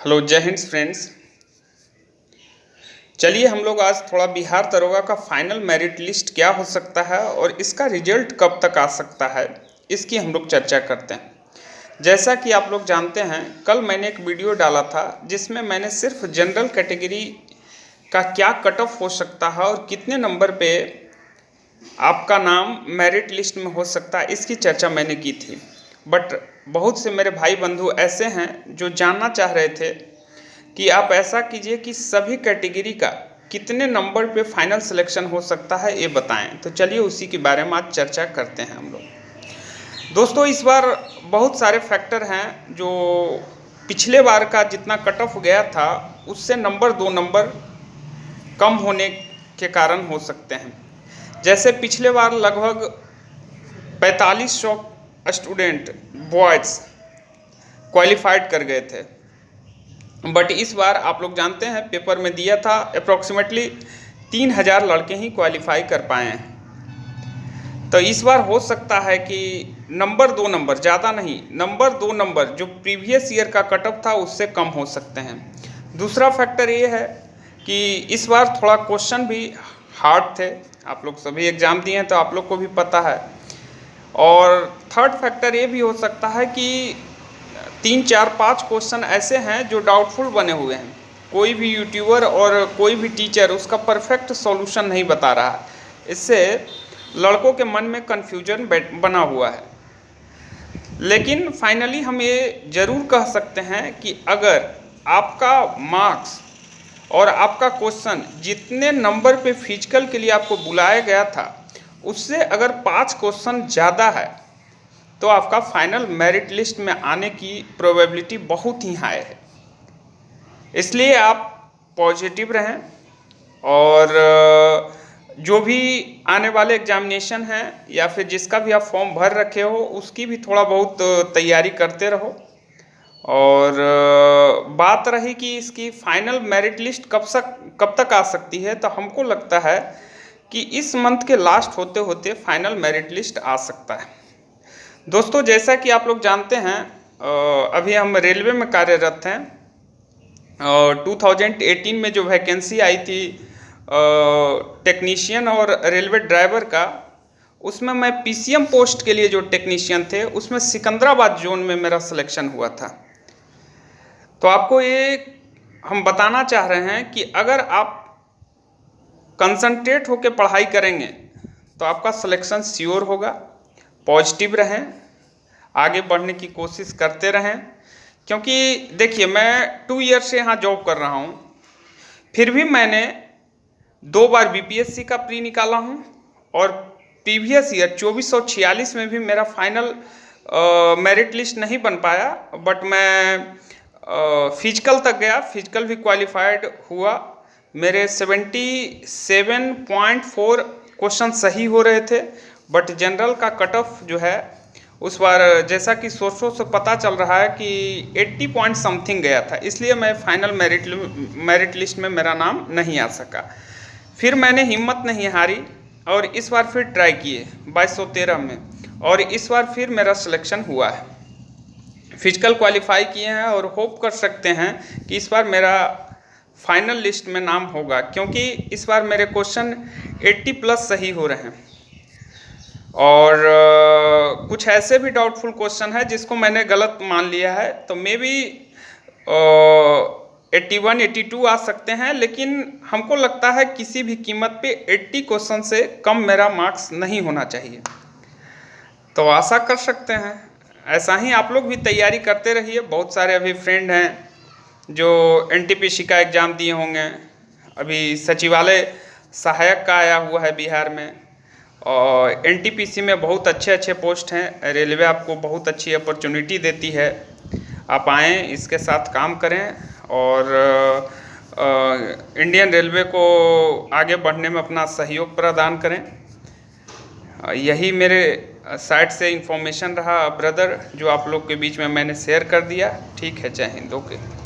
Hello, जय Hind friends. चलिए हम लोग आज थोड़ा बिहार दरोगा का फाइनल मेरिट लिस्ट क्या हो सकता है और इसका रिजल्ट कब तक आ सकता है, इसकी हम लोग चर्चा करते हैं। जैसा कि आप लोग जानते हैं, कल मैंने एक वीडियो डाला था जिसमें मैंने सिर्फ जनरल कैटेगरी का क्या कट ऑफ हो सकता है और कितने नंबर पे आपका नाम मेरिट लिस्ट में हो सकता है, इसकी चर्चा मैंने की थी। बट बहुत से मेरे भाई बंधु ऐसे हैं जो जानना चाह रहे थे कि आप ऐसा कीजिए कि सभी कैटेगरी का कितने नंबर पे फाइनल सिलेक्शन हो सकता है, ये बताएं। तो चलिए उसी के बारे में आज चर्चा करते हैं हम लोग। दोस्तों, इस बार बहुत सारे फैक्टर हैं जो पिछले बार का जितना कट ऑफ गया था उससे नंबर 2 नंबर कम होने के कारण हो सकते हैं। जैसे पिछले बार लगभग 4500 स्टूडेंट बॉयज़ क्वालिफाइड कर गए थे, बट इस बार आप लोग जानते हैं पेपर में दिया था अप्रॉक्सीमेटली 3000 लड़के ही क्वालिफाई कर पाए हैं। तो इस बार हो सकता है कि नंबर 2 नंबर, ज़्यादा नहीं, नंबर 2 नंबर जो प्रीवियस ईयर का कट ऑफ था उससे कम हो सकते हैं। दूसरा फैक्टर ये है कि इस बार थोड़ा क्वेश्चन भी हार्ड थे। आप लोग सभी एग्ज़ाम दिए हैं तो आप लोग को भी पता है। और थर्ड फैक्टर ये भी हो सकता है कि 3, 4, 5 क्वेश्चन ऐसे हैं जो डाउटफुल बने हुए हैं। कोई भी यूट्यूबर और कोई भी टीचर उसका परफेक्ट सॉल्यूशन नहीं बता रहा है। इससे लड़कों के मन में कन्फ्यूजन बना हुआ है। लेकिन फाइनली हम ये ज़रूर कह सकते हैं कि अगर आपका मार्क्स और आपका क्वेश्चन जितने नंबर पे फिजिकल के लिए आपको बुलाया गया था उससे अगर 5 क्वेश्चन ज़्यादा है तो आपका फाइनल मेरिट लिस्ट में आने की प्रोबेबिलिटी बहुत ही हाई है। इसलिए आप पॉजिटिव रहें और जो भी आने वाले एग्जामिनेशन हैं या फिर जिसका भी आप फॉर्म भर रखे हो उसकी भी थोड़ा बहुत तैयारी करते रहो। और बात रही कि इसकी फाइनल मेरिट लिस्ट कब तक आ सकती है, तो हमको लगता है कि इस मंथ के लास्ट होते होते फाइनल मेरिट लिस्ट आ सकता है। दोस्तों, जैसा कि आप लोग जानते हैं, अभी हम रेलवे में कार्यरत हैं और 2018 में जो वैकेंसी आई थी टेक्नीशियन और रेलवे ड्राइवर का, उसमें मैं पीसीएम पोस्ट के लिए जो टेक्नीशियन थे उसमें सिकंदराबाद जोन में मेरा सिलेक्शन हुआ था। तो आपको ये हम बताना चाह रहे हैं कि अगर आप कंसंट्रेट होकर पढ़ाई करेंगे तो आपका सिलेक्शन श्योर होगा। पॉजिटिव रहें, आगे बढ़ने की कोशिश करते रहें, क्योंकि देखिए मैं 2 ईयर से यहाँ जॉब कर रहा हूँ, फिर भी मैंने 2 बार बीपीएससी का प्री निकाला हूँ और प्रीवियस ईयर 2446 में भी मेरा फाइनल मेरिट लिस्ट नहीं बन पाया, बट मैं फिजिकल तक गया, फिजिकल भी क्वालिफाइड हुआ। मेरे 77.4 क्वेश्चन सही हो रहे थे, बट जनरल का कट ऑफ जो है उस बार जैसा कि सोर्सों से पता चल रहा है कि 80 पॉइंट समथिंग गया था, इसलिए मैं फाइनल मेरिट लिस्ट में मेरा नाम नहीं आ सका। फिर मैंने हिम्मत नहीं हारी और इस बार फिर ट्राई किए 2213 में, और इस बार फिर मेरा सिलेक्शन हुआ है। फिजिकल क्वालिफाई किए हैं और होप कर सकते हैं कि इस बार मेरा फाइनल लिस्ट में नाम होगा, क्योंकि इस बार मेरे क्वेश्चन 80 प्लस सही हो रहे हैं। और कुछ ऐसे भी डाउटफुल क्वेश्चन है जिसको मैंने गलत मान लिया है, तो मे बी 81, 82 आ सकते हैं, लेकिन हमको लगता है किसी भी कीमत पे 80 क्वेश्चन से कम मेरा मार्क्स नहीं होना चाहिए। तो आशा कर सकते हैं ऐसा ही आप लोग भी तैयारी करते रहिए। बहुत सारे अभी फ्रेंड हैं जो एनटीपीसी का एग्ज़ाम दिए होंगे, अभी सचिवालय सहायक का आया हुआ है बिहार में, और एनटीपीसी में बहुत अच्छे अच्छे पोस्ट हैं। रेलवे आपको बहुत अच्छी अपॉर्चुनिटी देती है, आप आएँ, इसके साथ काम करें और इंडियन रेलवे को आगे बढ़ने में अपना सहयोग प्रदान करें। यही मेरे साइड से इंफॉर्मेशन रहा ब्रदर, जो आप लोग के बीच में मैंने शेयर कर दिया। ठीक है, जय हिंद। ओके।